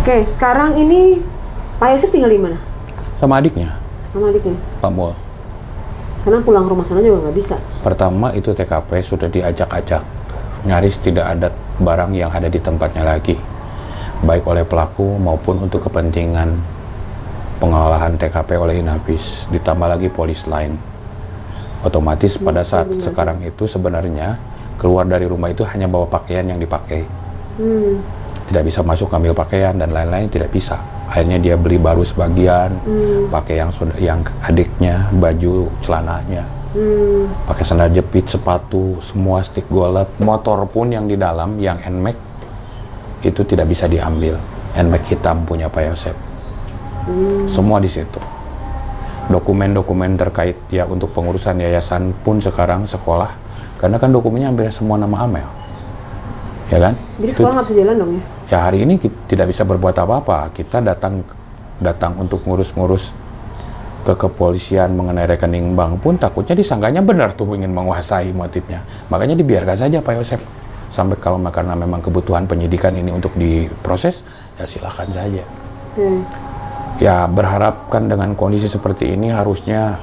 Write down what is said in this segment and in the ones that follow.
Oke, sekarang ini Pak Yosep tinggal di mana? Sama adiknya, Sama adiknya? Pak Mul. Karena pulang rumah sana juga nggak bisa. Pertama itu TKP sudah diacak-acak, nyaris tidak ada barang yang ada di tempatnya lagi, baik oleh pelaku maupun untuk kepentingan pengolahan TKP oleh Inafis, ditambah lagi polis lain. Otomatis pada saat sekarang itu sebenarnya keluar dari rumah itu hanya bawa pakaian yang dipakai. Tidak bisa masuk ambil pakaian dan lain-lain, tidak bisa. Akhirnya dia beli baru sebagian, pakai yang adiknya, baju, celananya, pakai sandal jepit, sepatu, semua stick golf, motor pun yang di dalam, yang NMAX itu tidak bisa diambil. NMAX hitam punya Pak Yosep. Semua di situ. Dokumen-dokumen terkait ya untuk pengurusan yayasan pun sekarang sekolah, karena kan dokumennya hampir semua nama Amel, ya kan? Jadi sekolah nggak bisa jalan dong ya? Ya hari ini kita tidak bisa berbuat apa-apa. Kita datang untuk ngurus-ngurus ke kepolisian mengenai rekening bank pun takutnya disangkanya benar tuh ingin menguasai motifnya. Makanya dibiarkan saja Pak Yosep sampai kalau karena memang kebutuhan penyidikan ini untuk diproses, ya silakan saja. Ya berharapkan dengan kondisi seperti ini harusnya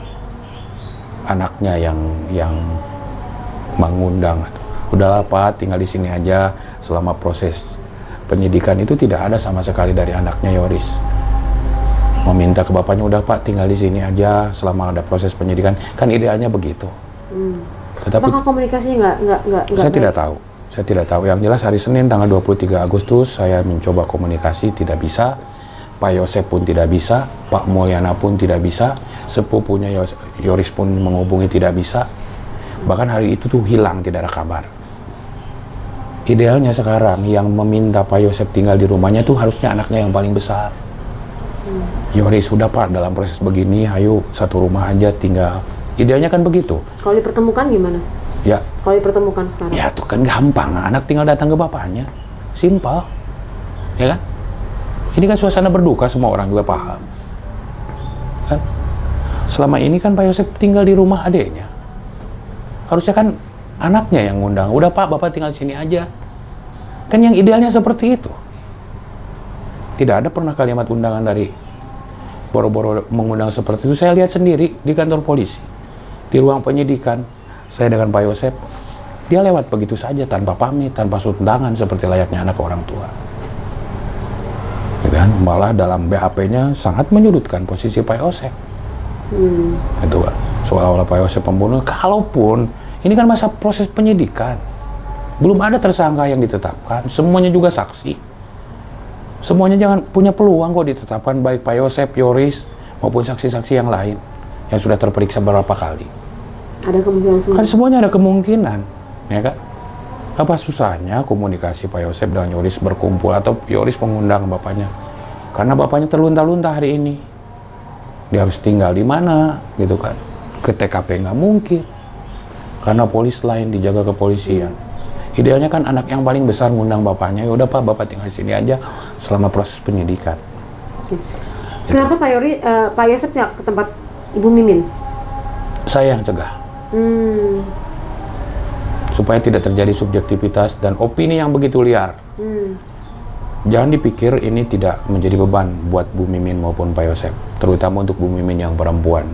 anaknya yang mengundang. Udahlah Pak, tinggal di sini aja selama proses penyidikan. Itu tidak ada sama sekali dari anaknya Yoris meminta ke bapaknya, udah Pak tinggal di sini aja selama ada proses penyidikan. Kan idealnya begitu. Tetapi apakah komunikasinya nggak saya tidak tahu. Saya tidak tahu. Yang jelas hari Senin tanggal 23 Agustus saya mencoba komunikasi, tidak bisa. Pak Yosep pun tidak bisa, Pak Mulyana pun tidak bisa, sepupunya Yoris pun menghubungi tidak bisa. Bahkan hari itu tuh hilang, tidak ada kabar. Idealnya sekarang yang meminta Pak Yosep tinggal di rumahnya tuh harusnya anaknya yang paling besar. Yoris, sudah Pak, dalam proses begini, ayo satu rumah aja tinggal. Idealnya kan begitu. Kalau dipertemukan gimana? Ya. Kalau dipertemukan sekarang? Ya itu kan gampang, anak tinggal datang ke bapaknya. Simpel. Ya kan? Ini kan suasana berduka, semua orang juga paham. Kan? Selama ini kan Pak Yosep tinggal di rumah adiknya. Harusnya kan anaknya yang ngundang. Udah Pak, Bapak tinggal sini aja. Kan yang idealnya seperti itu. Tidak ada pernah kalimat undangan dari boro-boro mengundang seperti itu. Saya lihat sendiri di kantor polisi. Di ruang penyidikan, saya dengan Pak Yosep, dia lewat begitu saja tanpa pamit, tanpa undangan seperti layaknya anak orang tua. Dan malah dalam BAP-nya sangat menyudutkan posisi Pak Yosep. Gitu kan. Seolah-olah Pak Yosep pembunuh. Kalaupun ini kan masa proses penyidikan, belum ada tersangka yang ditetapkan, semuanya juga saksi. Semuanya jangan punya peluang kok ditetapkan, baik Pak Yosep, Yoris maupun saksi-saksi yang lain yang sudah terperiksa beberapa kali. Ada kemungkinan semua. Kan semuanya ada kemungkinan, ya kan? Apa susahnya komunikasi Pak Yosep dengan Yoris berkumpul atau Yoris mengundang bapaknya? Karena bapaknya terlunta-lunta hari ini. Dia harus tinggal di mana, gitu kan? Ke TKP nggak mungkin. Karena polis lain dijaga kepolisian. Idealnya kan anak yang paling besar ngundang bapaknya. Ya udah Pak, Bapak tinggal di sini aja selama proses penyidikan. Kenapa Pak Yosep nggak ke tempat Ibu Mimin? Saya yang cegah. Supaya tidak terjadi subjektivitas dan opini yang begitu liar. Jangan dipikir ini tidak menjadi beban buat Bu Mimin maupun Pak Yosep, terutama untuk Bu Mimin yang perempuan.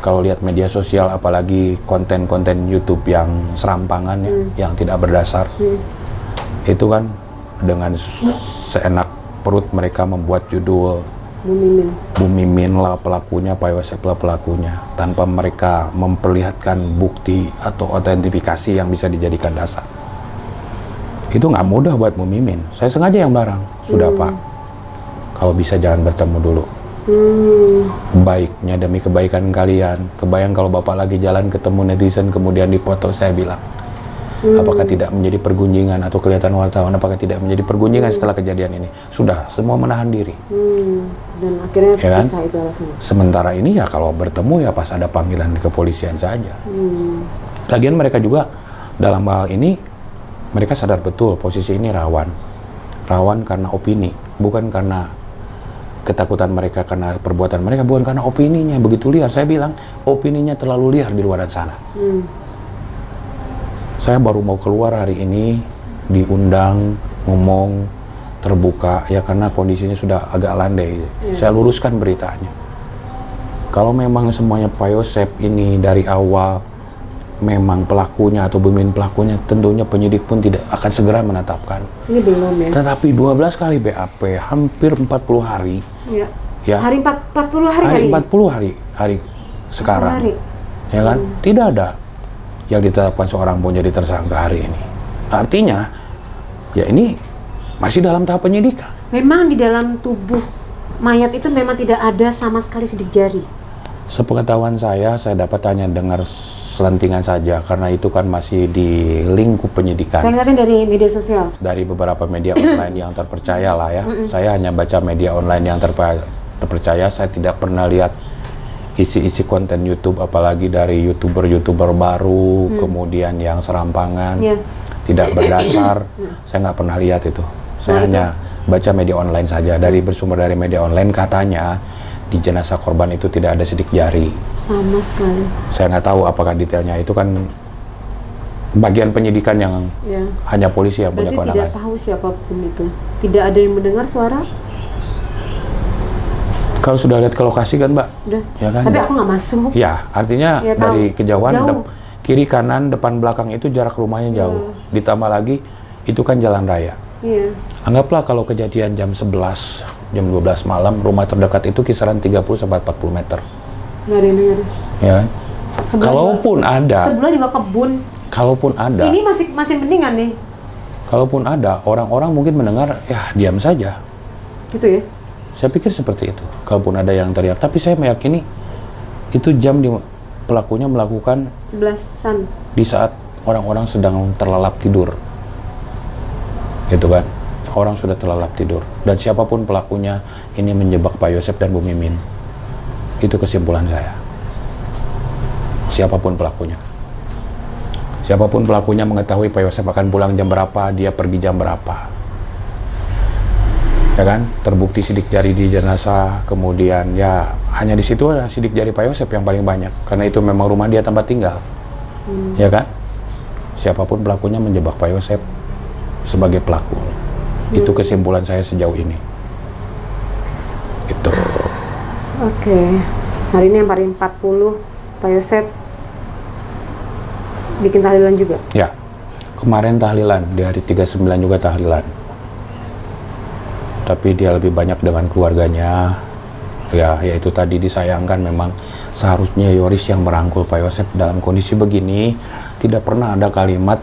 Kalau lihat media sosial, apalagi konten-konten YouTube yang serampangan yang tidak berdasar, itu kan dengan seenak perut mereka membuat judul Bu Mimin lah pelakunya, Pak Yosep lah pelakunya, tanpa mereka memperlihatkan bukti atau autentifikasi yang bisa dijadikan dasar. Itu nggak mudah buat Bu Mimin. Saya sengaja yang barang. Sudah Pak, kalau bisa jangan bertemu dulu. Baiknya demi kebaikan kalian. Kebayang kalau Bapak lagi jalan ketemu netizen kemudian dipoto, saya bilang, apakah tidak menjadi pergunjingan atau kelihatan wartawan, apakah tidak menjadi pergunjingan setelah kejadian ini? Sudah, semua menahan diri. Dan akhirnya ya kan? bisa itu alasannya. Sementara ini ya kalau bertemu ya pas ada panggilan di kepolisian saja. Lagian mereka juga dalam hal ini, mereka sadar betul posisi ini rawan. Rawan karena opini, bukan karena ketakutan mereka, karena perbuatan mereka, bukan karena opininya begitu liar. Saya bilang, opininya terlalu liar di luar sana. Saya baru mau keluar hari ini, diundang ngomong terbuka ya karena kondisinya sudah agak landai. Saya luruskan beritanya. Kalau memang semuanya Pak Yosep ini dari awal memang pelakunya atau bumimin pelakunya, tentunya penyidik pun tidak akan segera menetapkan. Ini belum ya. Tetapi 12 kali BAP, hampir 40 hari. Ya. Ya. Hari 40 hari Hari 40 hari sekarang. hari. Ya kan? Tidak ada yang ditetapkan seorang pun jadi tersangka hari ini. Artinya ya ini masih dalam tahap penyidikan. Memang di dalam tubuh mayat itu memang tidak ada sama sekali sidik jari. Sepengetahuan saya dapat hanya dengar selentingan saja karena itu kan masih di lingkup penyidikan. Saya ngeliatin dari media sosial. Dari beberapa media online yang terpercaya lah ya. Saya hanya baca media online yang terpercaya. Saya tidak pernah lihat isi-isi konten YouTube, apalagi dari YouTuber baru, kemudian yang serampangan, tidak berdasar. Saya nggak pernah lihat itu. Saya hanya baca media online saja. Dari bersumber dari media online katanya di jenazah korban itu tidak ada sidik jari. Sama sekali. Saya nggak tahu apakah detailnya, itu kan bagian penyidikan yang hanya polisi yang punya kewenangan. Berarti tidak tahu siapapun itu. Tidak ada yang mendengar suara? Kalau sudah lihat ke lokasi kan Mbak? Udah. Ya kan? Tapi aku nggak masuk. Ya, artinya Ya, dari kejauhan jauh. kiri kanan depan belakang itu jarak rumahnya jauh. Ditambah lagi itu kan jalan raya. Iya. Anggaplah kalau kejadian jam 11, jam 12 malam, rumah terdekat itu kisaran 30-40 meter. Nggak ada yang dengar. Ya kan? Sebelah Kalaupun juga, ada, sebelah juga kebun. kalaupun ada, Ini masih mendingan nih. kalaupun ada, orang-orang mungkin mendengar, ya diam saja. Gitu ya? Saya pikir seperti itu. Kalaupun ada yang teriak, tapi saya meyakini itu jam pelakunya melakukan 11-an. di saat orang-orang sedang terlelap tidur. Gitu kan? Orang sudah terlelap tidur. Dan siapapun pelakunya ini menjebak Pak Yosep dan Bu Mimin. Itu kesimpulan saya. Siapapun pelakunya. Siapapun pelakunya mengetahui Pak Yosep akan pulang jam berapa, dia pergi jam berapa. Ya kan? Terbukti sidik jari di jenazah, kemudian ya hanya di situ ada sidik jari Pak Yosep yang paling banyak. Karena itu memang rumah dia tempat tinggal. Ya kan? Siapapun pelakunya menjebak Pak Yosep sebagai pelaku. Itu kesimpulan saya sejauh ini. Itu. Oke. Hari ini yang hari 40, Pak Yosep bikin tahlilan juga? Ya. Kemarin tahlilan, di hari 39 juga tahlilan. Tapi dia lebih banyak dengan keluarganya. Ya, yaitu tadi disayangkan memang seharusnya Yoris yang merangkul Pak Yosep dalam kondisi begini. Tidak pernah ada kalimat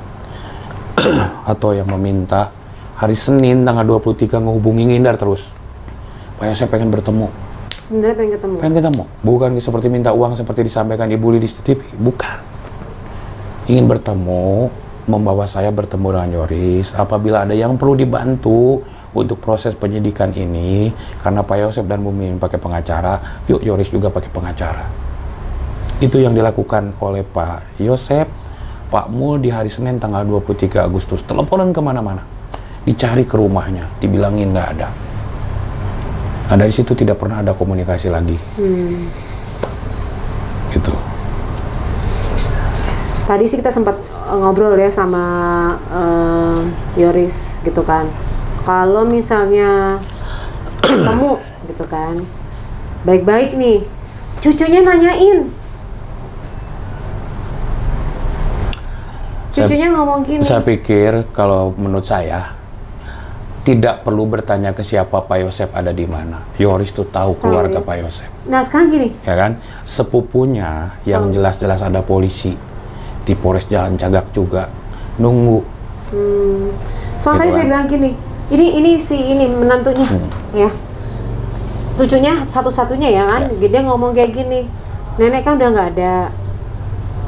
atau yang meminta hari Senin tanggal 23 ngehubungi ngindar terus. Pak Yosep pengen bertemu. Sebenarnya pengen ketemu? Pengen ketemu. Bukan seperti minta uang seperti disampaikan Ibu Lili di TV. Bukan. Ingin bertemu, membawa saya bertemu dengan Yoris. Apabila ada yang perlu dibantu untuk proses penyidikan ini, karena Pak Yosep dan Bu Mimin pakai pengacara, yuk Yoris juga pakai pengacara. Itu yang dilakukan oleh Pak Yosep, Pak Mul di hari Senin tanggal 23 Agustus. Teleponan kemana-mana. Dicari ke rumahnya, dibilangin nggak ada. Nah dari situ tidak pernah ada komunikasi lagi. Gitu. Tadi sih kita sempat ngobrol ya sama Yoris gitu kan. Kalau misalnya ketemu gitu kan, baik-baik nih, cucunya nanyain. Cucunya ngomong gini. Saya pikir kalau menurut saya tidak perlu bertanya ke siapa Pak Yosep ada di mana. Yoris tuh tahu keluarga Pak Yosep. Nah sekarang gini. Ya kan? Sepupunya yang jelas-jelas ada polisi di Polres Jalan Cagak juga nunggu. Soalnya Gitu saya kan? bilang gini, ini menantunya ya. Cucunya satu-satunya ya kan. Dia ngomong kayak gini. Nenek kan udah nggak ada.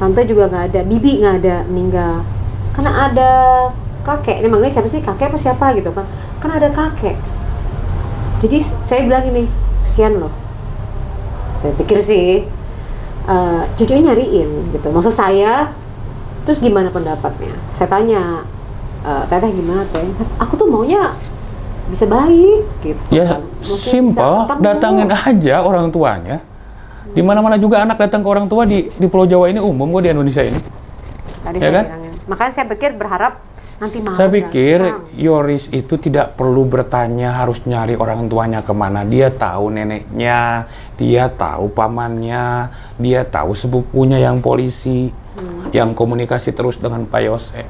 Tante juga nggak ada, bibi nggak ada, meninggal. Karena ada kakek, ini manggilnya siapa sih, kakek apa siapa gitu kan? Kan ada kakek. Jadi saya bilang ini, kesian loh. Saya pikir sih, cucunya nyariin gitu. Maksud saya, terus gimana pendapatnya? Saya tanya, teteh gimana teh? Aku tuh maunya bisa baik gitu. Ya kan. Maksudnya simpel, bisa ketemu. datangin aja orang tuanya. Di mana-mana juga anak datang ke orang tua di Pulau Jawa ini umum kok, di Indonesia ini. Tadi Ya saya kan? bilangin. Makanya saya pikir berharap nanti malam. Saya pikir datang. Yoris itu tidak perlu bertanya harus nyari orang tuanya kemana. Dia tahu neneknya, dia tahu pamannya, dia tahu sepupunya yang polisi, yang komunikasi terus dengan Pak Yosef.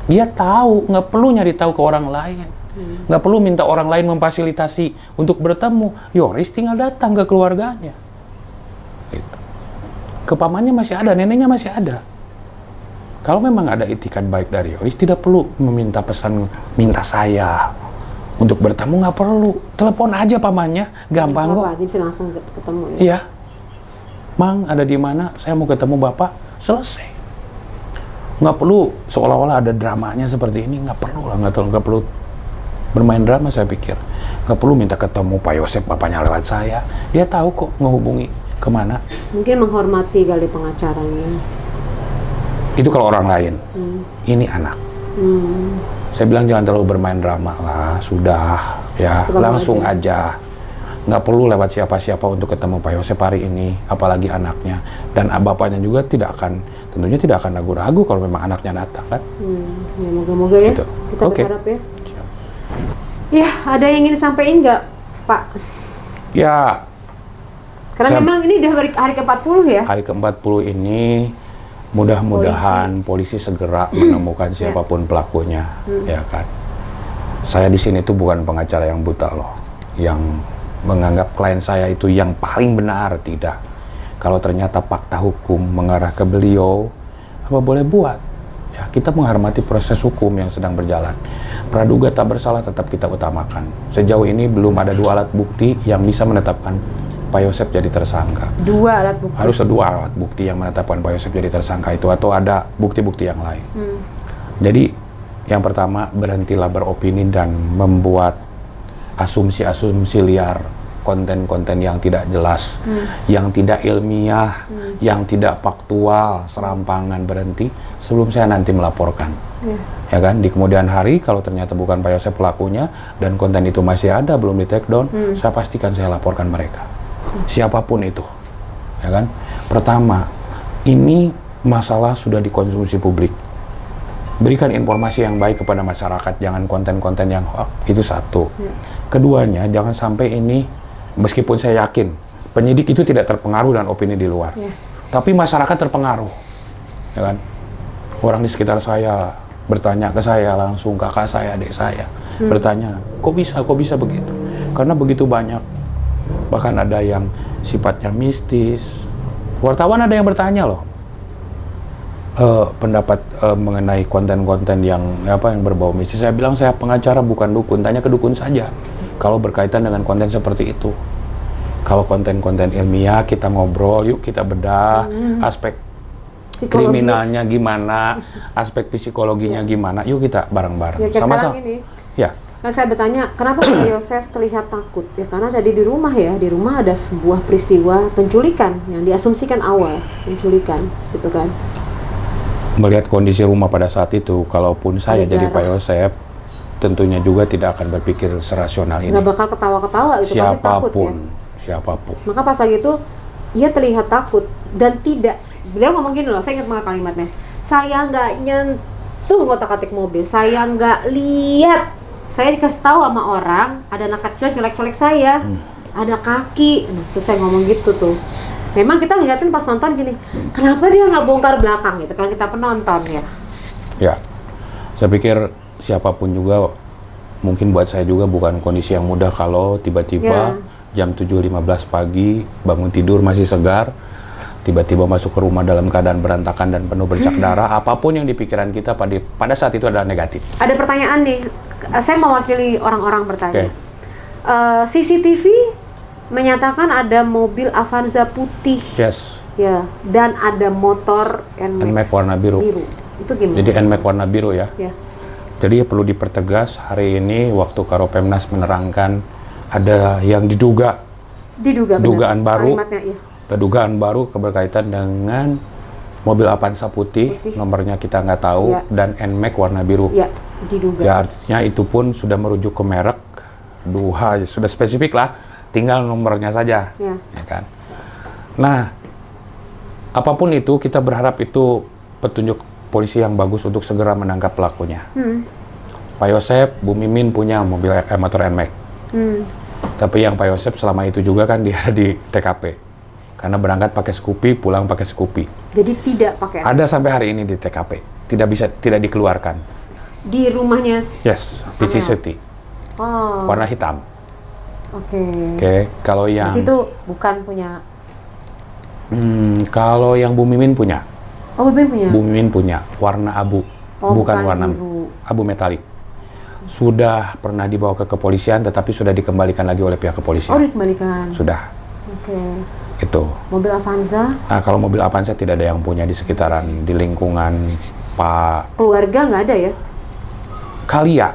Dia tahu, nggak perlu nyari tahu ke orang lain. Nggak perlu minta orang lain memfasilitasi untuk bertemu. Yoris tinggal datang ke keluarganya. Gitu. Ke pamannya masih ada, neneknya masih ada. Kalau memang ada itikat baik dari Yoris, tidak perlu meminta pesan, minta saya untuk bertemu, nggak perlu. Telepon aja pamannya, gampang kok. Jadi bisa langsung ketemu ya? Iya. Mang, ada di mana? Saya mau ketemu Bapak. Selesai. Nggak perlu seolah-olah ada dramanya seperti ini. Nggak perlu lah, nggak perlu bermain drama saya pikir. Nggak perlu minta ketemu Pak Yosef, bapaknya lewat saya. Dia tahu kok ngehubungi kemana. Mungkin menghormati kali pengacaranya. Itu kalau orang lain. Ini anak. Saya bilang jangan terlalu bermain drama lah, sudah ya, langsung aja. Nggak perlu lewat siapa-siapa untuk ketemu Pak Yosef hari ini, apalagi anaknya. Dan bapaknya juga tentunya tidak akan ragu-ragu kalau memang anaknya datang kan. Ya moga-moga ya, Gitu. kita Oke. berharap ya. Ya, ada yang ingin disampaikan nggak, Pak? Ya, Karena memang ini udah hari ke-40 ya? hari ke-40 ini mudah-mudahan polisi segera menemukan siapapun pelakunya, ya kan. Saya di sini tuh bukan pengacara yang buta loh, yang menganggap klien saya itu yang paling benar, tidak. Kalau ternyata fakta hukum mengarah ke beliau, apa boleh buat? Ya, kita menghormati proses hukum yang sedang berjalan. Praduga tak bersalah tetap kita utamakan. Sejauh ini belum ada 2 alat bukti yang bisa menetapkan Pak Yosef jadi tersangka. 2 alat bukti. Harus ada 2 alat bukti yang menetapkan Pak Yosef jadi tersangka itu, atau ada bukti-bukti yang lain. Jadi yang pertama, berhentilah beropini dan membuat asumsi-asumsi liar, konten-konten yang tidak jelas, yang tidak ilmiah, yang tidak faktual, serampangan. Berhenti sebelum saya nanti melaporkan. Ya kan, di kemudian hari kalau ternyata bukan Pak Yosef pelakunya dan konten itu masih ada belum di take down, saya pastikan saya laporkan mereka. Siapapun itu, ya kan. Pertama, ini masalah sudah dikonsumsi publik. Berikan informasi yang baik kepada masyarakat, jangan konten-konten yang hoax, itu satu. Keduanya, jangan sampai ini, meskipun saya yakin penyidik itu tidak terpengaruh dengan opini di luar, tapi masyarakat terpengaruh, ya kan. Orang di sekitar saya bertanya ke saya langsung, kakak saya, adik saya bertanya, kok bisa begitu? Karena begitu banyak. Bahkan ada yang sifatnya mistis. Wartawan ada yang bertanya loh, pendapat mengenai konten-konten yang berbau mistis. Saya bilang saya pengacara bukan dukun, tanya ke dukun saja kalau berkaitan dengan konten seperti itu. Kalau konten-konten ilmiah kita ngobrol, yuk kita bedah aspek kriminalnya gimana, aspek psikologinya gimana, yuk kita bareng-bareng. Ya, Sama-sama. Ya. Nah, saya bertanya, kenapa Pak Yosef terlihat takut? Ya karena tadi di rumah ada sebuah peristiwa penculikan yang diasumsikan awal penculikan, gitu kan? Melihat kondisi rumah pada saat itu, kalaupun saya jadi Pak Yosef, tentunya juga tidak akan berpikir serasional ini. Nggak bakal ketawa-ketawa gitu, pasti takut ya. Siapapun. Maka pas lagi itu, ia terlihat takut dan tidak. Beliau ngomong gini loh, saya ingat banget kalimatnya. Saya nggak nyentuh kotak-atik mobil, saya nggak lihat. Saya dikasih tahu sama orang, ada anak kecil colek-colek saya, ada kaki. Nah, terus saya ngomong gitu tuh. Memang kita ngeliatin pas nonton gini, kenapa dia nggak bongkar belakang gitu kan, kita penonton ya. Ya, saya pikir siapapun juga, mungkin buat saya juga bukan kondisi yang mudah kalau tiba-tiba jam 7.15 pagi bangun tidur masih segar, tiba-tiba masuk ke rumah dalam keadaan berantakan dan penuh bercak darah. Apapun yang di pikiran kita pada saat itu adalah negatif. Ada pertanyaan nih, saya mewakili orang-orang bertanya. CCTV menyatakan ada mobil Avanza putih, ya, dan ada motor NMAX warna biru. Itu gimana? Jadi NMAX warna biru ya. Ya. Jadi perlu dipertegas, hari ini waktu Karopemnas menerangkan ada yang dugaan baru. Ya. Ada dugaan baru berkaitan dengan mobil Avanza putih. Nomornya kita nggak tahu, dan NMAX warna biru. Ya, diduga. Ya, artinya itu pun sudah merujuk ke merek, sudah spesifik lah, tinggal nomornya saja, ya kan. Nah, apapun itu kita berharap itu petunjuk polisi yang bagus untuk segera menangkap pelakunya. Pak Yosep, Bu Mimin punya motor NMAX. Tapi yang Pak Yosep selama itu juga kan dia di TKP. Karena berangkat pakai Scoopy, pulang pakai Scoopy. Jadi tidak pakai. Ada sampai hari ini di TKP. Tidak dikeluarkan. Di rumahnya? Yes, di Ciseti. Oh. Warna hitam. Oke. Kalau yang itu bukan punya. Kalau yang Bu Mimin punya. Oh, Bu Mimin punya. Bu Mimin punya warna abu, bukan warna biru. Abu metalik. Sudah pernah dibawa ke kepolisian, tetapi sudah dikembalikan lagi oleh pihak kepolisian. Oh, dikembalikan. Sudah. Oke. Itu. Mobil Avanza? Nah, kalau mobil Avanza tidak ada yang punya di sekitaran, di lingkungan Pak. Keluarga nggak ada ya? Kalia.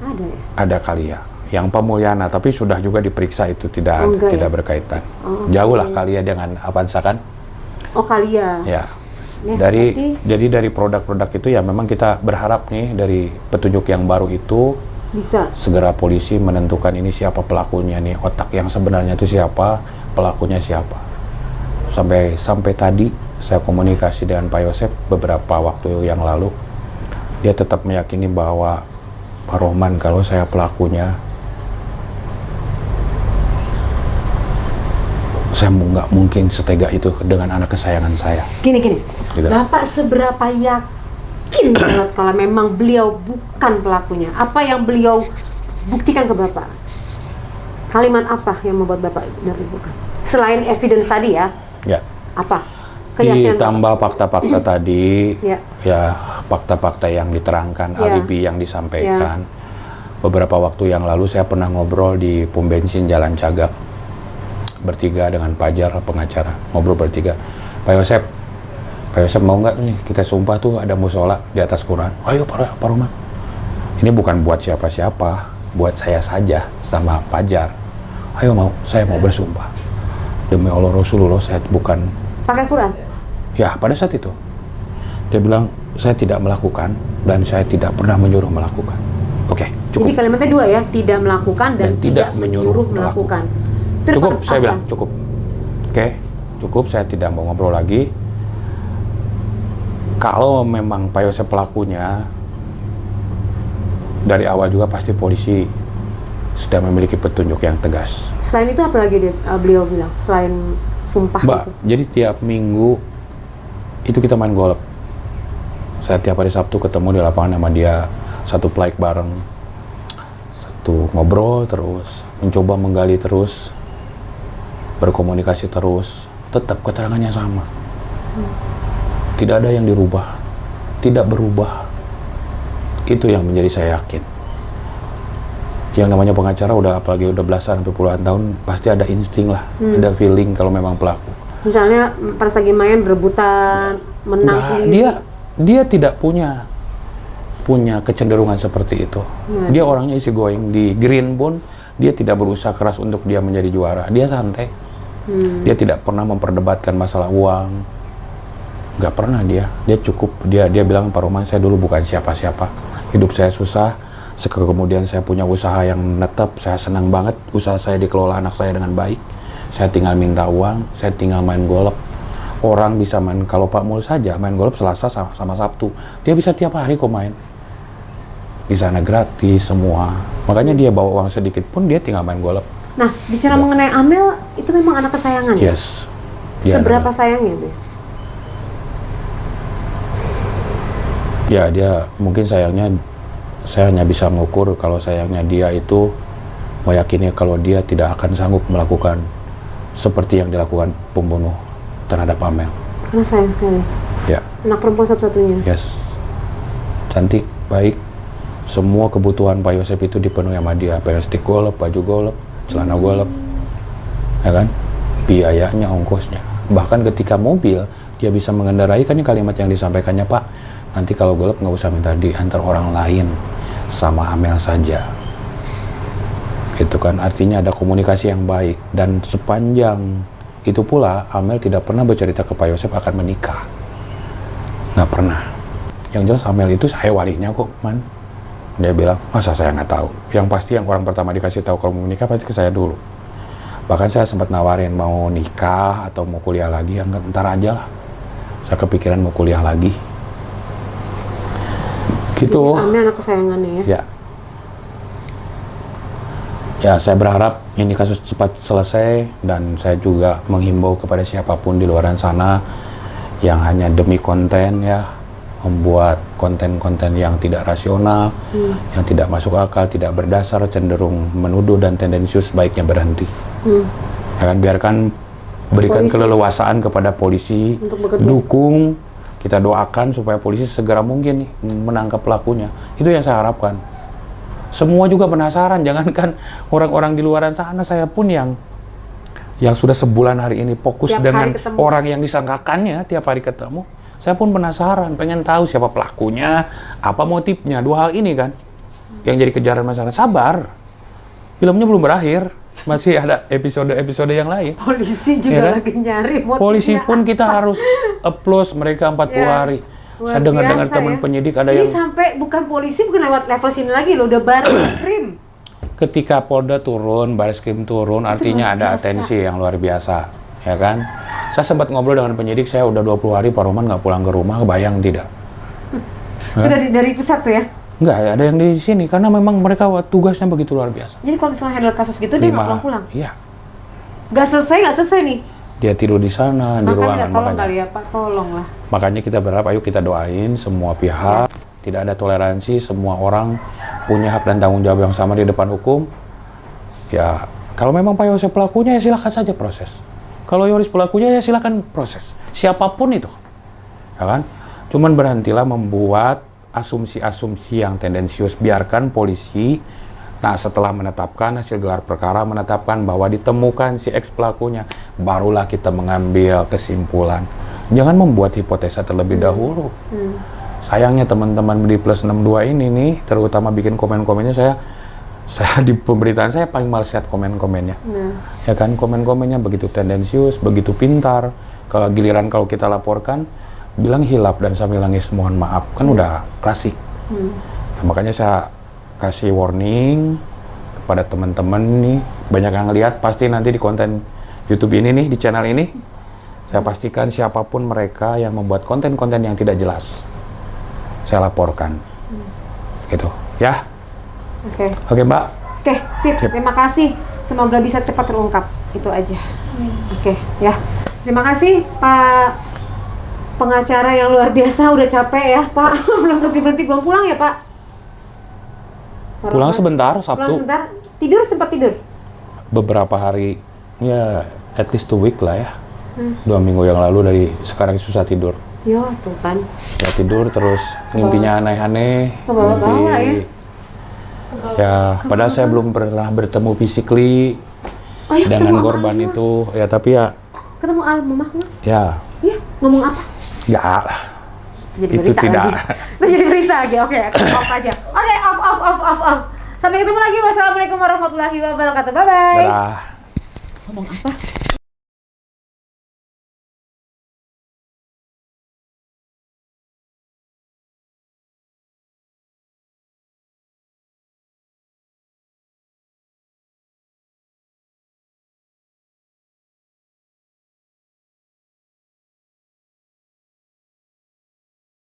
Ada ya? Ada Kalia. Yang Pemulyana, tapi sudah juga diperiksa itu tidak berkaitan. Jauh lah Kalia dengan Avanza kan? Oh, Kalia. Ya. Jadi dari produk-produk itu ya memang kita berharap nih dari petunjuk yang baru itu bisa segera polisi menentukan ini siapa pelakunya nih, otak yang sebenarnya itu siapa, pelakunya siapa. Sampai tadi saya komunikasi dengan Pak Yosep beberapa waktu yang lalu, dia tetap meyakini bahwa Pak Rohman kalau saya pelakunya, saya nggak mungkin setega itu dengan anak kesayangan saya. Gini. Gitu. Bapak seberapa yakin banget kalau memang beliau bukan pelakunya? Apa yang beliau buktikan ke Bapak? Kalimat apa yang membuat Bapak benar bukan? Selain evidence tadi ya? Ya. Apa? Keyakinan ditambah fakta-fakta tadi, ya fakta-fakta yang diterangkan, alibi yang disampaikan. Beberapa waktu yang lalu saya pernah ngobrol di pom bensin Jalan Cagak bertiga dengan Pajar pengacara, ngobrol bertiga. Pak Yosep mau nggak nih kita sumpah tuh ada musola di atas Quran? Ayo Pak Rohman. Ini bukan buat siapa-siapa, buat saya saja sama Pajar. Ayo saya mau bersumpah. Demi Allah Rasulullah saya bukan. Pakai Quran? Ya pada saat itu dia bilang saya tidak melakukan dan saya tidak pernah menyuruh melakukan. Oke, cukup. Jadi kalimatnya dua ya, tidak melakukan dan tidak menyuruh melakukan. Cukup, saya bilang cukup. Oke, cukup, saya tidak mau ngobrol lagi. Kalau memang Pak Yosep pelakunya, dari awal juga pasti polisi sudah memiliki petunjuk yang tegas. Selain itu apa lagi beliau bilang? Selain sumpah Mbak, itu? jadi tiap minggu itu kita main golf. Saya tiap hari Sabtu ketemu di lapangan sama dia, satu flight bareng, satu ngobrol terus, mencoba menggali terus, berkomunikasi terus, tetap keterangannya sama. Tidak ada yang dirubah, tidak berubah. Itu yang menjadi saya yakin. Yang namanya pengacara apalagi udah belasan sampai puluhan tahun, pasti ada insting lah, ada feeling kalau memang pelaku. Misalnya pas lagi main berebutan, menang sendiri. Dia tidak punya kecenderungan seperti itu. Dia orangnya easy going. Di green pun dia tidak berusaha keras untuk dia menjadi juara. Dia santai. Dia tidak pernah memperdebatkan masalah uang. Nggak pernah dia cukup. Dia bilang, Pak Rohman, saya dulu bukan siapa-siapa. Hidup saya susah. Kemudian saya punya usaha yang menetap. Saya senang banget usaha saya dikelola anak saya dengan baik. Saya tinggal minta uang. Saya tinggal main golf. Orang bisa main, kalau Pak Mul saja main golf Selasa sama Sabtu. Dia bisa tiap hari kok main. Di sana gratis semua. Makanya dia bawa uang sedikit pun dia tinggal main golf. Nah, bicara mengenai Amel, itu memang anak kesayangan ya? Yes. Seberapa sayangnya, Bu? Ya, dia mungkin sayangnya, saya hanya bisa mengukur kalau sayangnya dia itu meyakini kalau dia tidak akan sanggup melakukan seperti yang dilakukan pembunuh terhadap Amel. Karena sayang sekali. Ya. Anak perempuan satu-satunya. Yes. Cantik, baik. Semua kebutuhan Pak Yosep itu dipenuhi sama dia. Stick golf, baju golf, celana golf. Ya kan? Biayanya, ongkosnya. Bahkan ketika mobil, dia bisa mengendarai, kan ini kalimat yang disampaikannya, Pak, nanti kalau golf nggak usah minta diantar orang lain, sama Amel saja. Gitu kan, artinya ada komunikasi yang baik. Dan sepanjang itu pula, Amel tidak pernah bercerita ke Pak Yosep akan menikah. Nggak pernah. Yang jelas Amel itu saya walinya kok, Man. Dia bilang, masa saya nggak tahu? Yang pasti yang orang pertama dikasih tahu kalau mau menikah pasti ke saya dulu. Bahkan saya sempat nawarin mau nikah atau mau kuliah lagi, ntar aja lah. Saya kepikiran mau kuliah lagi. Gitu. Ini anak kesayangannya ya. Ya. Ya, saya berharap ini kasus cepat selesai, dan saya juga menghimbau kepada siapapun di luar sana yang hanya demi konten ya, membuat konten-konten yang tidak rasional, yang tidak masuk akal, tidak berdasar, cenderung menuduh dan tendensius, baiknya berhenti. Ya kan, biarkan, berikan Polisi. keleluasaan kepada polisi, Untuk bekerja. dukung, kita doakan supaya polisi segera mungkin nih menangkap pelakunya. Itu yang saya harapkan. Semua juga penasaran, jangankan orang-orang di luar sana, saya pun yang sudah sebulan hari ini fokus Tiap dengan hari ketemu. orang yang disangkakannya, tiap hari ketemu, saya pun penasaran, pengen tahu siapa pelakunya, apa motifnya, dua hal ini kan yang jadi kejaran masyarakat. Sabar, filmnya belum berakhir, masih ada episode-episode yang lain. Polisi juga Ya kan? lagi nyari motifnya. Polisi pun kita harus applause mereka 40 Ya. hari. Luar Saya dengar-dengar biasa teman ya. penyidik ada Ini yang sampai bukan polisi, bukan lewat level sini lagi loh, udah Barreskrim. ketika Polda turun, Barreskrim turun, artinya luar ada biasa. atensi yang luar biasa, ya kan? Saya sempat ngobrol dengan penyidik, saya udah 20 hari Pak Roman nggak pulang ke rumah, kebayang tidak? Itu dari pusat tuh ya. Nggak, ada yang di sini, karena memang mereka tugasnya begitu luar biasa. Jadi kalau misalnya handle kasus gitu dia nggak pulang-pulang. Iya, Nggak selesai nih. dia tidur di sana, di ruangan. Makanya tolong Makanya, kali ya Pak, tolong lah. makanya kita berharap, ayo kita doain semua pihak, tidak ada toleransi, semua orang punya hak dan tanggung jawab yang sama di depan hukum. Ya, kalau memang Pak Yosef pelakunya, ya silakan saja proses. Kalau Yoris pelakunya, ya silakan proses. Siapapun itu, ya kan? Cuman berhentilah membuat asumsi-asumsi yang tendensius. Biarkan polisi, nah setelah menetapkan hasil gelar perkara, menetapkan bahwa ditemukan si X pelakunya, barulah kita mengambil kesimpulan. Jangan membuat hipotesa terlebih dahulu. Sayangnya teman-teman di Plus 62 ini nih, terutama bikin komen-komennya, saya di pemberitaan saya paling males lihat komen-komennya. Ya kan, komen-komennya begitu tendensius, begitu pintar. Kalau giliran kalau kita laporkan, bilang hilap dan sambil nangis mohon maaf, kan udah klasik. Nah, makanya saya kasih warning kepada teman-teman nih, banyak yang lihat pasti nanti di konten YouTube ini nih, di channel ini, saya pastikan siapapun mereka yang membuat konten-konten yang tidak jelas, saya laporkan. Gitu, ya. Oke, Mbak. Oke, sip. Terima kasih. Semoga bisa cepat terungkap. Itu aja. Oke, ya. Terima kasih Pak pengacara yang luar biasa, udah capek ya Pak. Belum berhenti-berhenti, belum pulang ya Pak? Pulang sebentar, Pulang Sabtu. sebentar. Tidur, sempat tidur? Beberapa hari, ya at least 2 week lah ya. 2 minggu yang lalu dari sekarang susah tidur. Ya, tuh kan. Ya tidur terus mimpinya aneh-aneh. Kebawa-bawa ya. Ya, padahal saya belum pernah bertemu physically Oh ya, dengan ketemu korban Alma. itu. Ya tapi ya, Ketemu Alma nggak? ya, Iya, ngomong apa? ya Jadi itu berita tidak. lagi. Itu jadi berita lagi. Oke, off aja. Oke, off. Sampai ketemu lagi. Wassalamualaikum warahmatullahi wabarakatuh. Bye bye. Dadah. Ngomong apa?